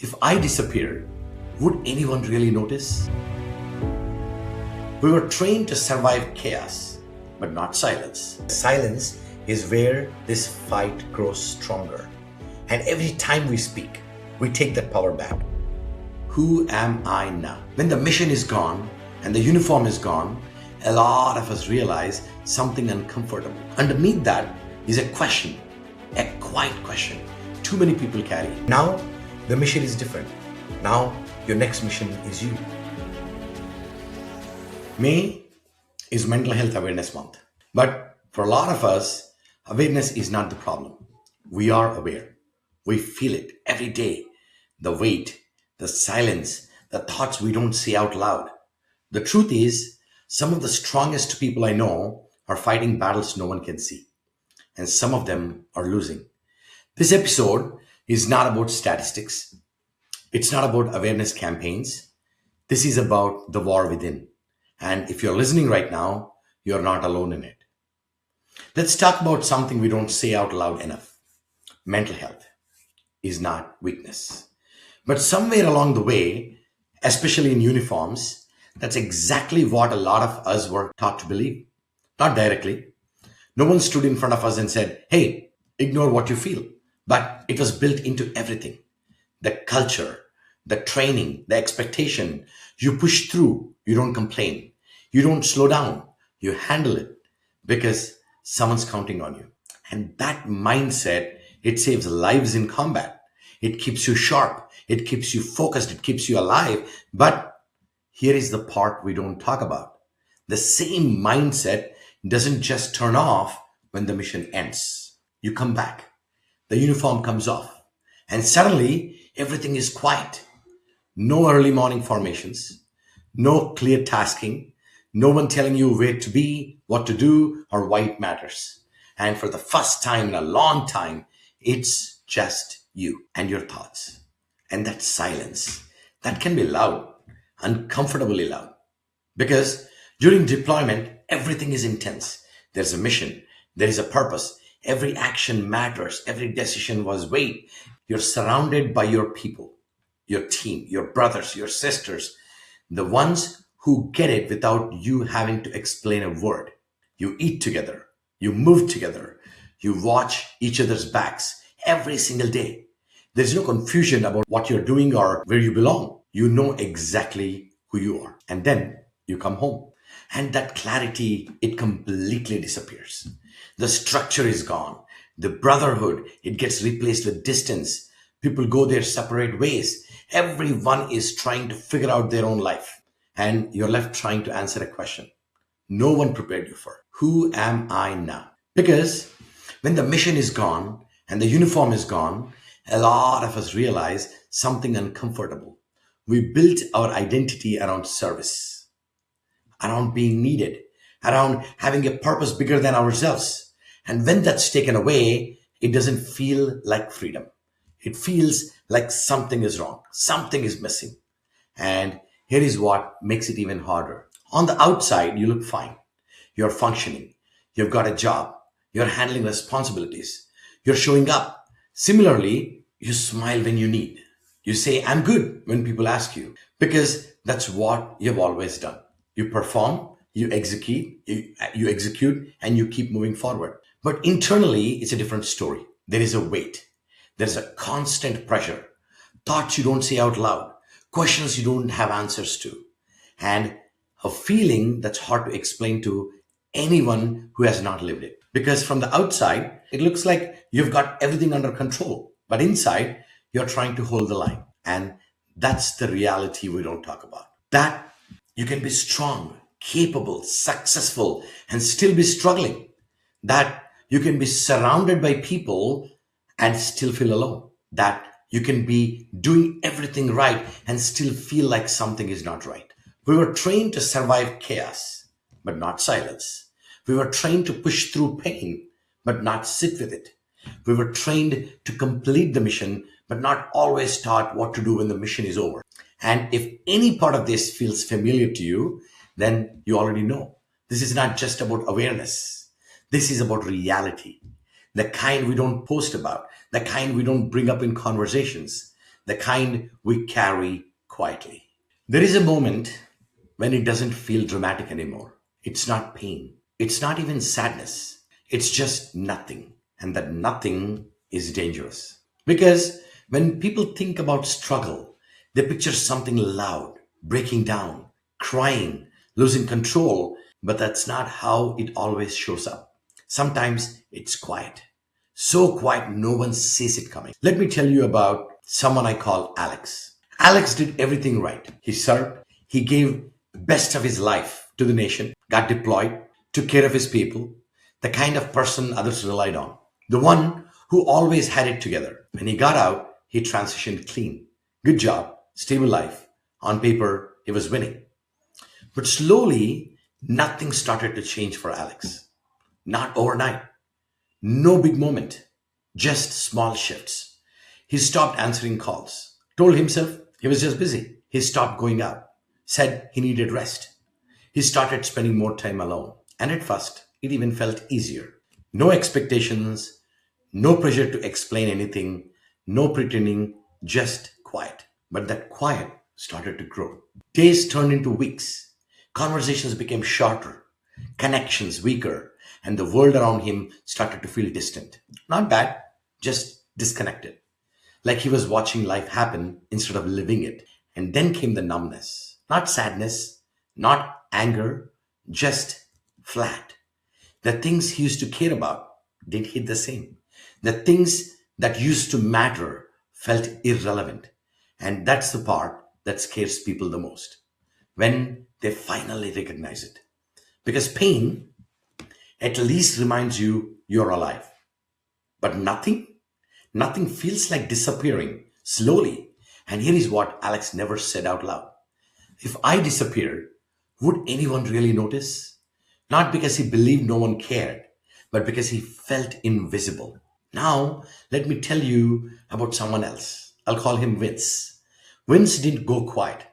If I disappeared, would anyone really notice? We were trained to survive chaos, but not silence. Silence is where this fight grows stronger. And every time we speak, we take that power back. Who am I now? When the mission is gone and the uniform is gone, a lot of us realize something uncomfortable. Underneath that is a question, a quiet question too many people carry. Now, the mission is different. Now, your next mission is you. May is Mental Health Awareness Month. But for a lot of us, awareness is not the problem. We are aware. We feel it every day. The weight, the silence, the thoughts we don't say out loud. The truth is, some of the strongest people I know are fighting battles no one can see. And some of them are losing. This episode is not about statistics. It's not about awareness campaigns. This is about the war within. And if you're listening right now, you're not alone in it. Let's talk about something we don't say out loud enough. Mental health is not weakness. But somewhere along the way, especially in uniforms, that's exactly what a lot of us were taught to believe. Not directly. No one stood in front of us and said, hey, ignore what you feel. But it was built into everything. The culture, the training, the expectation. You push through, you don't complain. You don't slow down, you handle it because someone's counting on you. And that mindset, it saves lives in combat. It keeps you sharp. It keeps you focused. It keeps you alive. But here is the part we don't talk about. The same mindset doesn't just turn off when the mission ends. You come back. The uniform comes off. And suddenly, everything is quiet. No early morning formations. No clear tasking. No one telling you where to be, what to do, or why it matters. And for the first time in a long time, it's just you and your thoughts. And that silence, that can be loud, uncomfortably loud. Because during deployment, everything is intense. There's a mission. There is a purpose. Every action matters. Every decision was weighed. You're surrounded by your people, your team, your brothers, your sisters, the ones who get it without you having to explain a word. You eat together. You move together. You watch each other's backs every single day. There's no confusion about what you're doing or where you belong. You know exactly who you are. And then you come home. And that clarity, it completely disappears. The structure is gone. The brotherhood, it gets replaced with distance. People go their separate ways. Everyone is trying to figure out their own life. And you're left trying to answer a question no one prepared you for. Who am I now? Because when the mission is gone and the uniform is gone, a lot of us realize something uncomfortable. We built our identity around service, around being needed, around having a purpose bigger than ourselves. And when that's taken away, it doesn't feel like freedom. It feels like something is wrong, something is missing. And here is what makes it even harder. On the outside, you look fine. You're functioning. You've got a job. You're handling responsibilities. You're showing up. Similarly, you smile when you need. You say, I'm good when people ask you, because that's what you've always done. You perform, you execute, and you keep moving forward. But internally, it's a different story. There is a weight. There's a constant pressure. Thoughts you don't say out loud. Questions you don't have answers to, and a feeling that's hard to explain to anyone who has not lived it. Because from the outside, it looks like you've got everything under control, but inside, you're trying to hold the line. And that's the reality we don't talk about. That you can be strong, capable, successful, and still be struggling. That you can be surrounded by people and still feel alone. That you can be doing everything right and still feel like something is not right. We were trained to survive chaos, but not silence. We were trained to push through pain, but not sit with it. We were trained to complete the mission, but not always taught what to do when the mission is over. And if any part of this feels familiar to you, then you already know. This is not just about awareness. This is about reality. The kind we don't post about, the kind we don't bring up in conversations, the kind we carry quietly. There is a moment when it doesn't feel dramatic anymore. It's not pain, it's not even sadness, it's just nothing. And that nothing is dangerous. Because when people think about struggle, they picture something loud, breaking down, crying, losing control, but that's not how it always shows up. Sometimes it's quiet. So quiet no one sees it coming. Let me tell you about someone I call Alex. Alex did everything right. He served, he gave best of his life to the nation, got deployed, took care of his people, the kind of person others relied on. The one who always had it together. When he got out, he transitioned clean. Good job, stable life. On paper, he was winning. But slowly, nothing started to change for Alex. Not overnight. No big moment, just small shifts. He stopped answering calls, told himself he was just busy. He stopped going out, said he needed rest. He started spending more time alone. And at first, it even felt easier. No expectations, no pressure to explain anything, no pretending, just quiet. But that quiet started to grow. Days turned into weeks. Conversations became shorter, connections weaker, and the world around him started to feel distant. Not bad, just disconnected. Like he was watching life happen instead of living it. And then came the numbness. Not sadness, not anger, just flat. The things he used to care about didn't hit the same. The things that used to matter felt irrelevant. And that's the part that scares people the most when they finally recognize it. Because pain at least reminds you you're alive. But nothing feels like disappearing slowly. And here is what Alex never said out loud. If I disappeared, would anyone really notice? Not because he believed no one cared, but because he felt invisible. Now, let me tell you about someone else. I'll call him Vince. Vince didn't go quiet.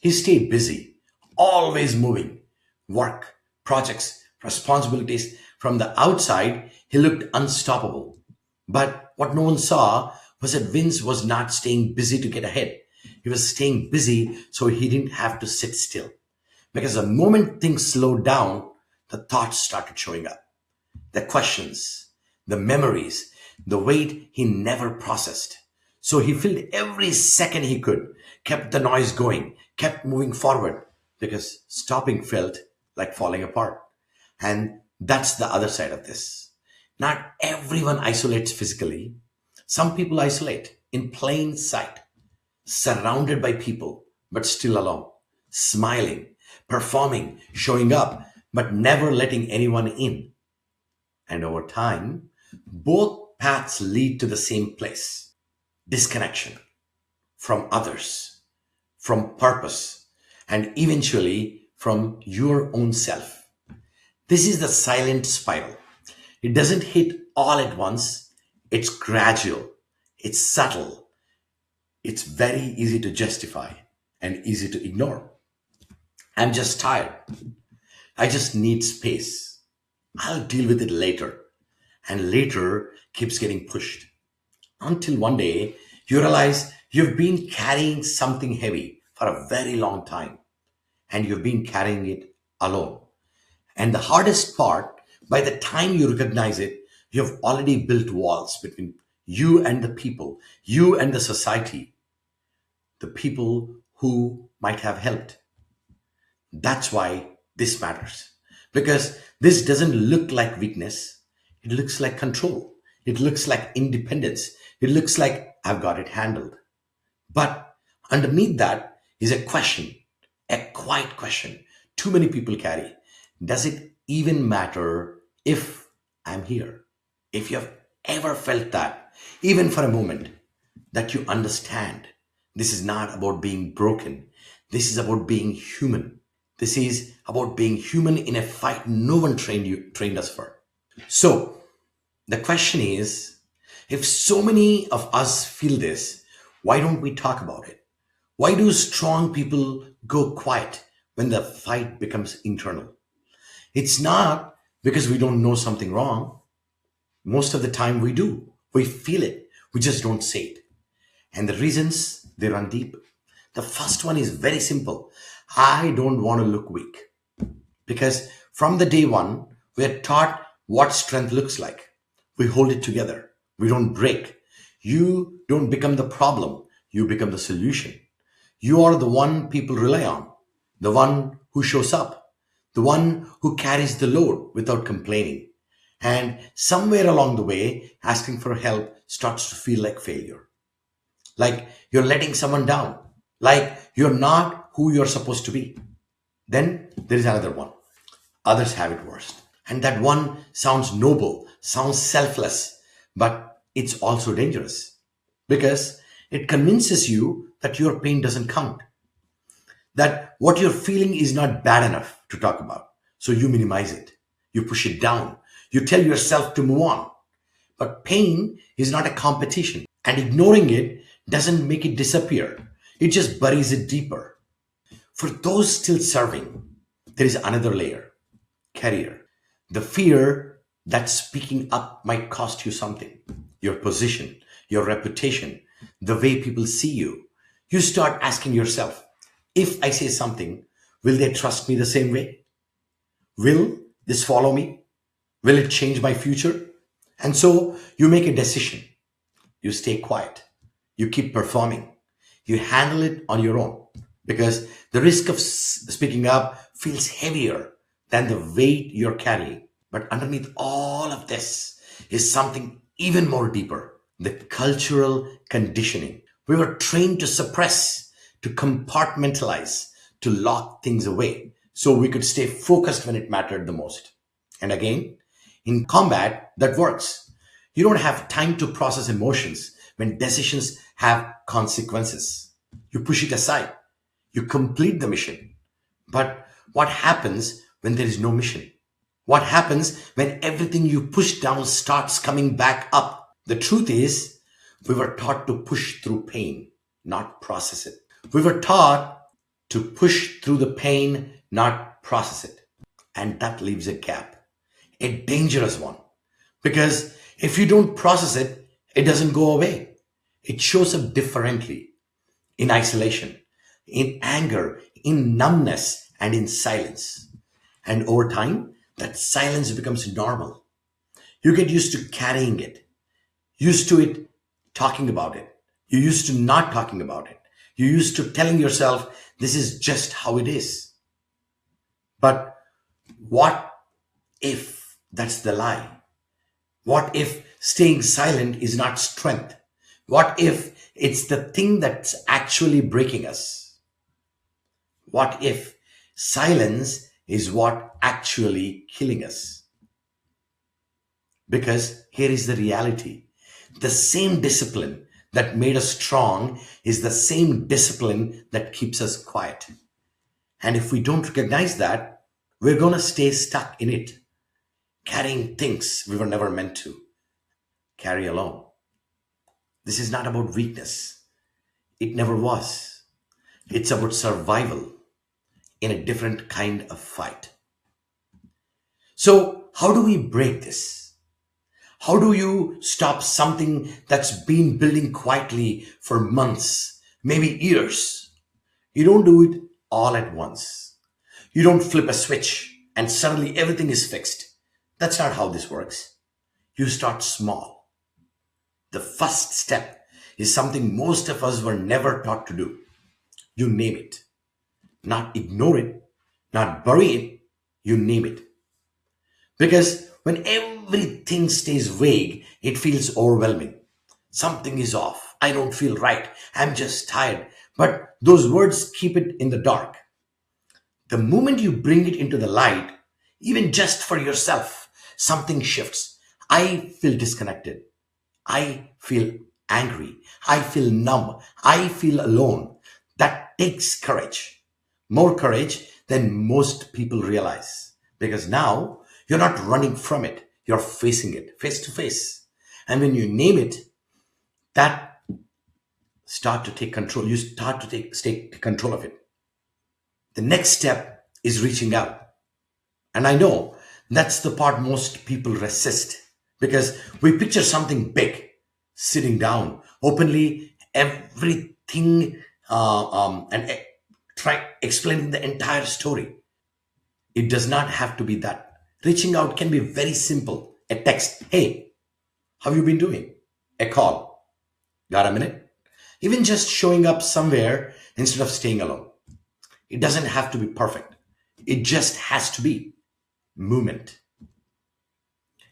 He stayed busy, always moving. Work, projects, responsibilities. From the outside, he looked unstoppable. But what no one saw was that Vince was not staying busy to get ahead. He was staying busy so he didn't have to sit still. Because the moment things slowed down, the thoughts started showing up. The questions, the memories, the weight he never processed. So he filled every second he could, kept the noise going, kept moving forward, because stopping felt like falling apart. And that's the other side of this. Not everyone isolates physically. Some people isolate in plain sight, surrounded by people, but still alone, smiling, performing, showing up, but never letting anyone in. And over time, both paths lead to the same place: disconnection from others, from purpose, and eventually from your own self. This is the silent spiral. It doesn't hit all at once, it's gradual, it's subtle, it's very easy to justify and easy to ignore. I'm just tired. I just need space. I'll deal with it later. And later keeps getting pushed until one day you realize you've been carrying something heavy for a very long time and you've been carrying it alone. And the hardest part, by the time you recognize it, you've already built walls between you and the people, you and the society, the people who might have helped. That's why this matters. Because this doesn't look like weakness, it looks like control. It looks like independence. It looks like I've got it handled. But underneath that is a question, a quiet question too many people carry. Does it even matter if I'm here? If you've ever felt that, even for a moment, that you understand this is not about being broken. This is about being human. This is about being human in a fight no one trained us for. So the question is, if so many of us feel this, why don't we talk about it? Why do strong people go quiet when the fight becomes internal? It's not because we don't know something wrong. Most of the time we do. We feel it. We just don't say it. And the reasons they run deep. The first one is very simple. I don't want to look weak. Because from the day one, we are taught what strength looks like. We hold it together. We don't break. You don't become the problem. You become the solution. You are the one people rely on, the one who shows up, the one who carries the load without complaining. And somewhere along the way, asking for help starts to feel like failure, like you're letting someone down, like you're not who you're supposed to be. Then there is another one. Others have it worst. And that one sounds noble, sounds selfless, but it's also dangerous because it convinces you that your pain doesn't count, that what you're feeling is not bad enough to talk about. So you minimize it, you push it down, you tell yourself to move on. But pain is not a competition, and ignoring it doesn't make it disappear, it just buries it deeper. For those still serving, there is another layer: career. The fear that speaking up might cost you something, your position, your reputation, the way people see you. You start asking yourself, if I say something, will they trust me the same way? Will this follow me? Will it change my future? And so you make a decision. You stay quiet. You keep performing. You handle it on your own because the risk of speaking up feels heavier than the weight you're carrying. But underneath all of this is something even more deeper: the cultural conditioning. We were trained to suppress, to compartmentalize, to lock things away so we could stay focused when it mattered the most. And again, in combat, that works. You don't have time to process emotions when decisions have consequences. You push it aside. You complete the mission. But what happens when there is no mission? What happens when everything you push down starts coming back up? The truth is, we were taught to push through pain, not process it. We were taught to push through the pain, not process it. And that leaves a gap, a dangerous one. Because if you don't process it, it doesn't go away. It shows up differently, in isolation, in anger, in numbness, and in silence. And over time, that silence becomes normal. You get used to carrying it, used to it talking about it. You used to not talking about it. You used to telling yourself, this is just how it is. But what if that's the lie? What if staying silent is not strength? What if it's the thing that's actually breaking us? What if silence is what actually killing us? Because here is the reality. The same discipline that made us strong is the same discipline that keeps us quiet. And if we don't recognize that, we're going to stay stuck in it, carrying things we were never meant to carry alone. This is not about weakness. It never was. It's about survival in a different kind of fight. So, how do we break this? How do you stop something that's been building quietly for months, maybe years? You don't do it all at once. You don't flip a switch and suddenly everything is fixed. That's not how this works. You start small. The first step is something most of us were never taught to do. You name it. Not ignore it, not bury it, you name it. Because when everything stays vague, it feels overwhelming. Something is off. I don't feel right. I'm just tired. But those words keep it in the dark. The moment you bring it into the light, even just for yourself, something shifts. I feel disconnected. I feel angry. I feel numb. I feel alone. That takes courage. More courage than most people realize. Because now you're not running from it. You're facing it face to face. And when you name it, that start to take control. You start to take control of it. The next step is reaching out. And I know that's the part most people resist because we picture something big, sitting down openly everything and try explaining the entire story. It does not have to be that. Reaching out can be very simple. A text, hey, how you been doing? A call, got a minute? Even just showing up somewhere instead of staying alone. It doesn't have to be perfect. It just has to be movement.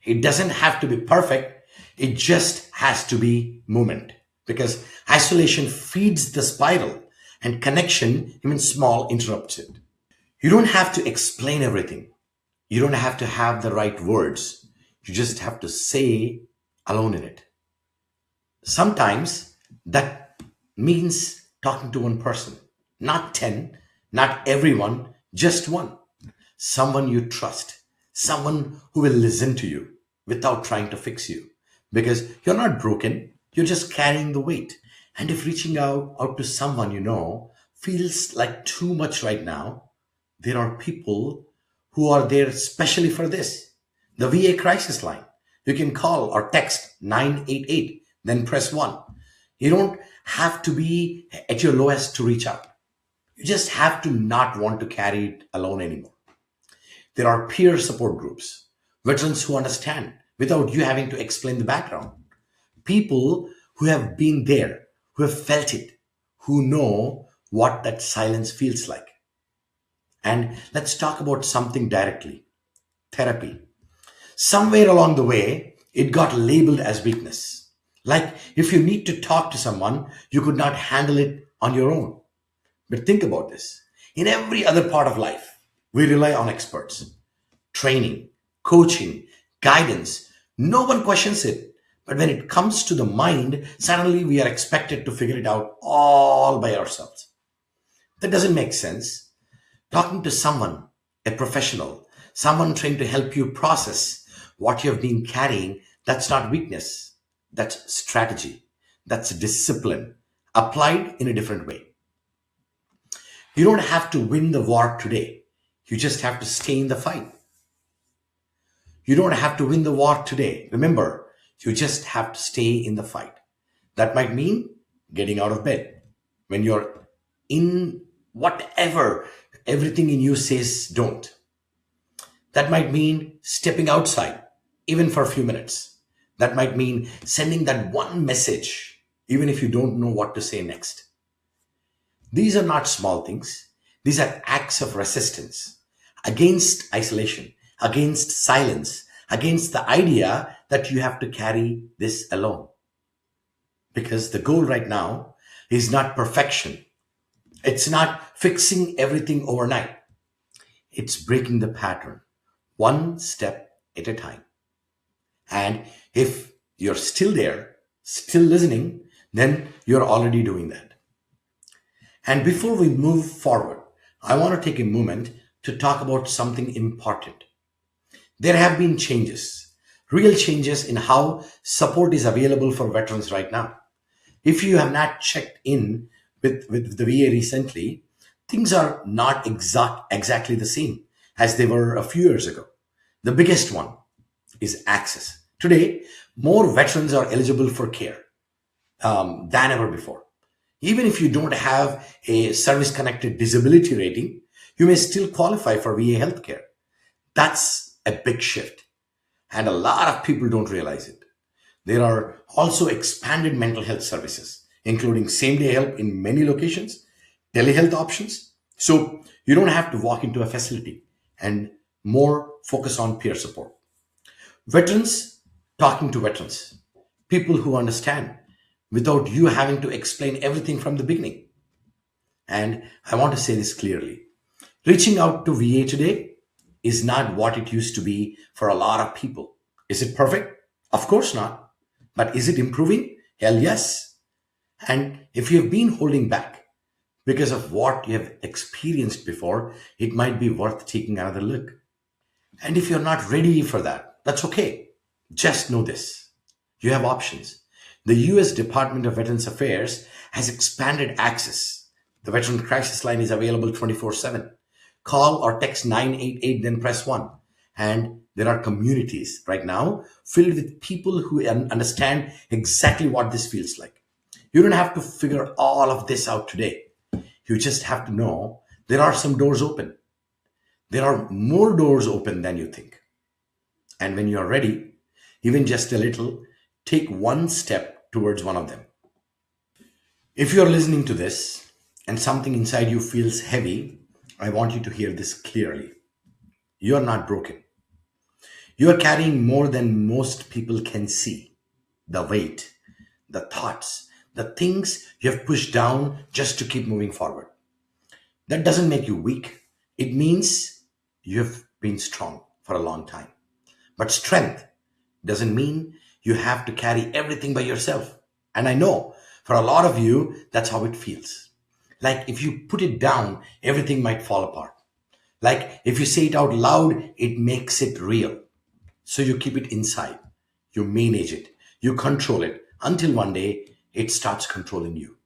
It doesn't have to be perfect. It just has to be movement. Because isolation feeds the spiral and connection, even small, interrupts it. You don't have to explain everything. You don't have to have the right words. You just have to say alone in it. Sometimes that means talking to one person, not 10, not everyone, just one. Someone you trust, someone who will listen to you without trying to fix you. Because you're not broken, you're just carrying the weight. And if reaching out to someone you know feels like too much right now, there are people who are there especially for this. The VA crisis line. You can call or text 988, then press 1. You don't have to be at your lowest to reach out. You just have to not want to carry it alone anymore. There are peer support groups, veterans who understand without you having to explain the background, people who have been there, who have felt it, who know what that silence feels like. And let's talk about something directly: therapy. Somewhere along the way, it got labeled as weakness. Like if you need to talk to someone, you could not handle it on your own. But think about this. In every other part of life, we rely on experts, training, coaching, guidance. No one questions it. But when it comes to the mind, suddenly we are expected to figure it out all by ourselves. That doesn't make sense. Talking to someone, a professional, someone trying to help you process what you have been carrying, that's not weakness. That's strategy. That's discipline applied in a different way. You don't have to win the war today. You just have to stay in the fight. You don't have to win the war today. Remember, you just have to stay in the fight. That might mean getting out of bed when you're in whatever everything in you says don't. That might mean stepping outside, even for a few minutes. That might mean sending that one message, even if you don't know what to say next. These are not small things. These are acts of resistance against isolation, against silence, against the idea that you have to carry this alone. Because the goal right now is not perfection. It's not fixing everything overnight. It's breaking the pattern, one step at a time. And if you're still there, still listening, then you're already doing that. And before we move forward, I want to take a moment to talk about something important. There have been changes, real changes in how support is available for veterans right now. If you have not checked in with the VA recently, things are not exactly the same as they were a few years ago. The biggest one is access. Today, more veterans are eligible for care than ever before. Even if you don't have a service connected disability rating, you may still qualify for VA healthcare. That's a big shift, and a lot of people don't realize it. There are also expanded mental health services, including same day help in many locations, telehealth options. So you don't have to walk into a facility, and more focus on peer support. Veterans talking to veterans, people who understand without you having to explain everything from the beginning. And I want to say this clearly: reaching out to VA today is not what it used to be for a lot of people. Is it perfect? Of course not. But is it improving? Hell yes. And if you have been holding back because of what you have experienced before, it might be worth taking another look. And if you're not ready for that, that's okay. Just know this: you have options. The US Department of Veterans Affairs has expanded access. The Veteran Crisis Line is available 24/7. Call or text 988, then press 1. And there are communities right now filled with people who understand exactly what this feels like. You don't have to figure all of this out today. You just have to know there are some doors open. There are more doors open than you think. And when you're ready, even just a little, take one step towards one of them. If you're listening to this and something inside you feels heavy, I want you to hear this clearly. You're not broken. You're carrying more than most people can see. The weight, the thoughts, the things you have pushed down just to keep moving forward. That doesn't make you weak. It means you have been strong for a long time. But strength doesn't mean you have to carry everything by yourself. And I know for a lot of you, that's how it feels. Like if you put it down, everything might fall apart. Like if you say it out loud, it makes it real. So you keep it inside, you manage it, you control it until one day it starts controlling you.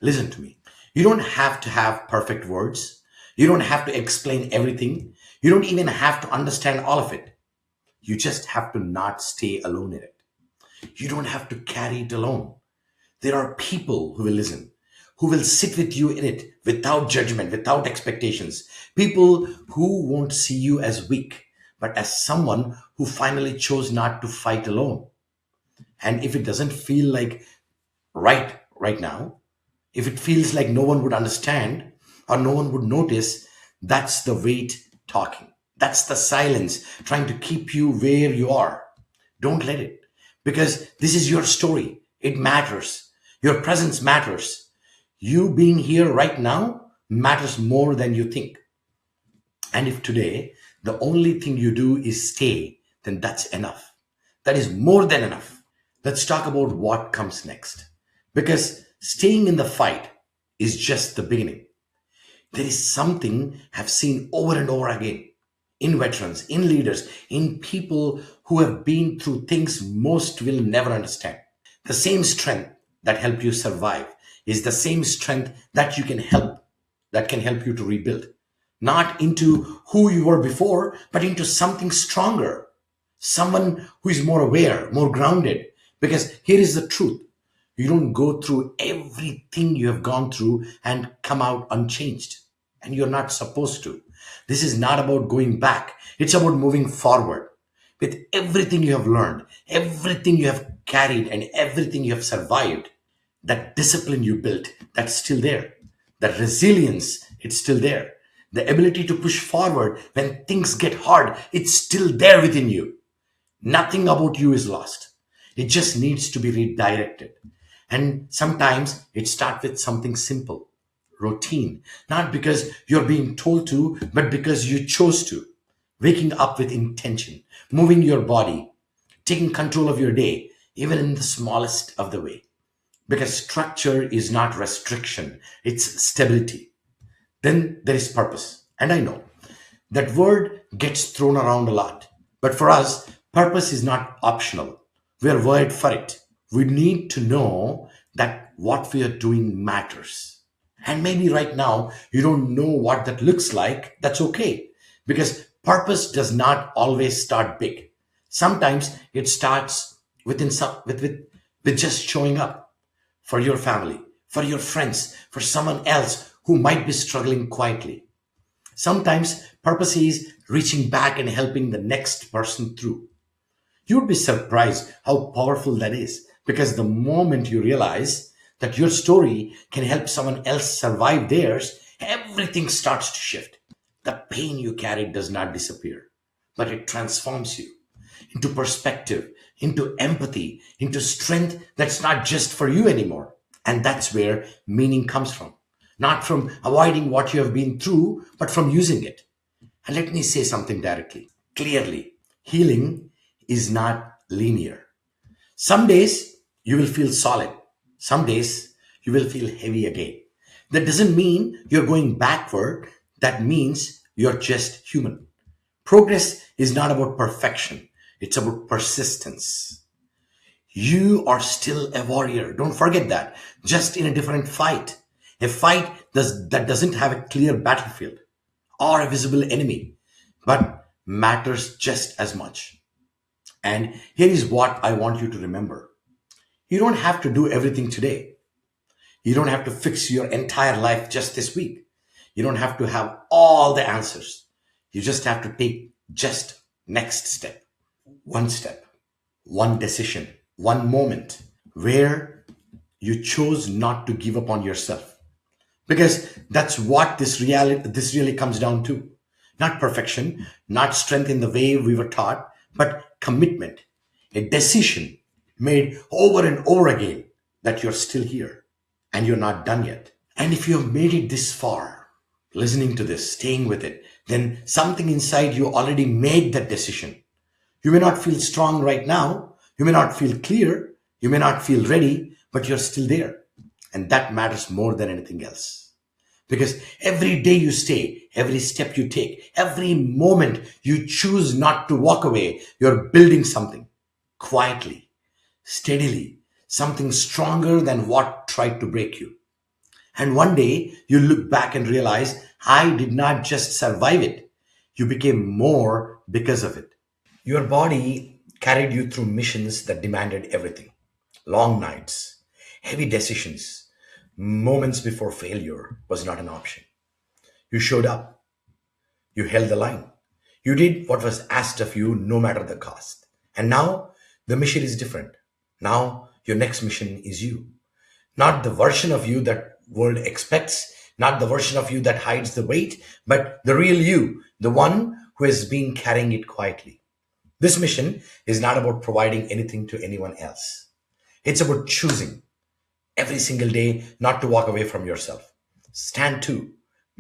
Listen to me. You don't have to have perfect words. You don't have to explain everything. You don't even have to understand all of it. You just have to not stay alone in it. You don't have to carry it alone. There are people who will listen, who will sit with you in it without judgment, without expectations. People who won't see you as weak, but as someone who finally chose not to fight alone. And if it doesn't feel like right now, if it feels like no one would understand or no one would notice, that's the weight talking. That's the silence trying to keep you where you are. Don't let it. Because this is your story. It matters. Your presence matters. You being here right now matters more than you think. And if today the only thing you do is stay, then that's enough. That is more than enough. Let's talk about what comes next. Because staying in the fight is just the beginning. There is something I've seen over and over again in veterans, in leaders, in people who have been through things most will never understand. The same strength that helped you survive is the same strength that can help you to rebuild. Not into who you were before, but into something stronger. Someone who is more aware, more grounded. Because here is the truth. You don't go through everything you have gone through and come out unchanged. And you're not supposed to. This is not about going back. It's about moving forward. With everything you have learned, everything you have carried, and everything you have survived, that discipline you built, that's still there. That resilience, it's still there. The ability to push forward when things get hard, it's still there within you. Nothing about you is lost. It just needs to be redirected. And sometimes it starts with something simple, routine, not because you're being told to, but because you chose to. Waking up with intention, moving your body, taking control of your day, even in the smallest of the way. Because structure is not restriction, it's stability. Then there is purpose. And I know that word gets thrown around a lot. But for us, purpose is not optional. We are wired for it. We need to know that what we are doing matters. And maybe right now you don't know what that looks like. That's okay. Because purpose does not always start big. Sometimes it starts with just showing up for your family, for your friends, for someone else who might be struggling quietly. Sometimes purpose is reaching back and helping the next person through. You would be surprised how powerful that is because the moment you realize that your story can help someone else survive theirs, everything starts to shift. The pain you carried does not disappear, but it transforms you into perspective, into empathy, into strength that's not just for you anymore. And that's where meaning comes from. Not from avoiding what you have been through, but from using it. And let me say something directly, clearly. Healing is not linear. Some days you will feel solid. Some days you will feel heavy again. That doesn't mean you're going backward. That means you're just human. Progress is not about perfection. It's about persistence. You are still a warrior. Don't forget that. Just in a different fight. A fight that doesn't have a clear battlefield or a visible enemy, but matters just as much. And here is what I want you to remember. You don't have to do everything today. You don't have to fix your entire life just this week. You don't have to have all the answers. You just have to take just next step, one decision, one moment where you chose not to give up on yourself. Because that's what this really comes down to. Not perfection, not strength in the way we were taught, but commitment, a decision made over and over again that you're still here and you're not done yet. And if you have made it this far, listening to this, staying with it, then something inside you already made that decision. You may not feel strong right now, you may not feel clear, you may not feel ready, but you're still there. And that matters more than anything else. Because every day you stay, every step you take, every moment you choose not to walk away, you're building something quietly, steadily, something stronger than what tried to break you. And one day you look back and realize, I did not just survive it, you became more because of it. Your body carried you through missions that demanded everything: long nights, heavy decisions, moments before failure was not an option. You showed up, you held the line, you did what was asked of you no matter the cost. And now the mission is different. Now your next mission is you. Not the version of you that world expects, not the version of you that hides the weight, but the real you, the one who has been carrying it quietly. This mission is not about providing anything to anyone else. It's about choosing every single day not to walk away from yourself. Stand to.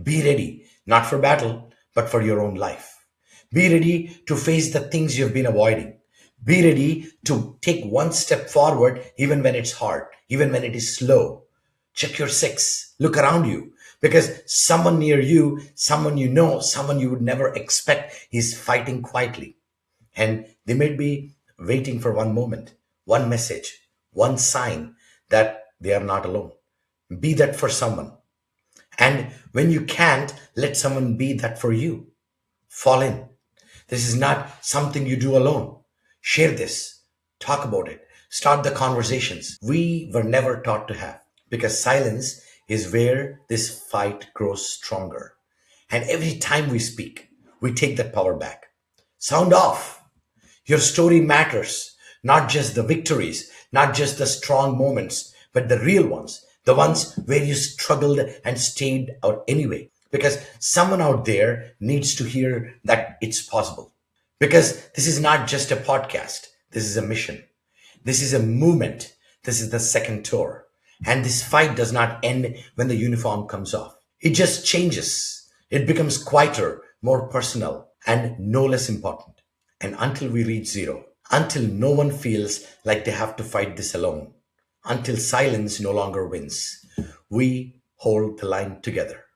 Be ready, not for battle, but for your own life. Be ready to face the things you've been avoiding. Be ready to take one step forward even when it's hard, even when it is slow. Check your six. Look around you. Because someone near you, someone you know, someone you would never expect is fighting quietly. And they may be waiting for one moment, one message, one sign that they are not alone. Be that for someone. And when you can't, let someone be that for you. Fall in. This is not something you do alone. Share this. Talk about it. Start the conversations we were never taught to have. Because silence is where this fight grows stronger. And every time we speak, we take that power back. Sound off. Your story matters. Not just the victories, not just the strong moments, but the real ones. The ones where you struggled and stayed out anyway. Because someone out there needs to hear that it's possible. Because this is not just a podcast. This is a mission. This is a movement. This is the second tour. And this fight does not end when the uniform comes off. It just changes. It becomes quieter, more personal, and no less important. And until we reach zero, until no one feels like they have to fight this alone, until silence no longer wins, we hold the line together.